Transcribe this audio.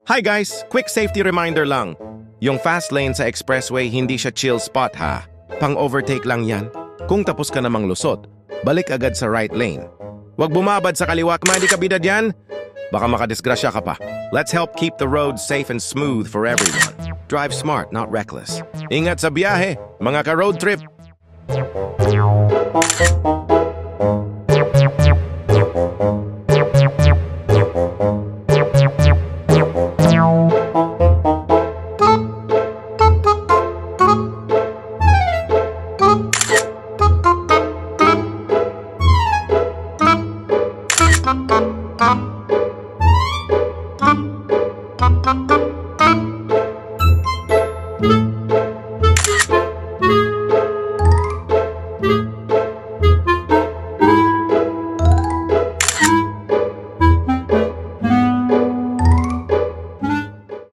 Hi guys! Quick safety reminder lang. Yung fast lane sa expressway hindi siya chill spot ha. Pang-overtake lang yan. Kung tapos ka namang lusot, balik agad sa right lane. Huwag bumabad sa kaliwa kung hindi ka bidad yan. Baka makadisgrasya ka pa. Let's help keep the roads safe and smooth for everyone. Drive smart, not reckless. Ingat sa biyahe, mga ka-road trip! Thank you.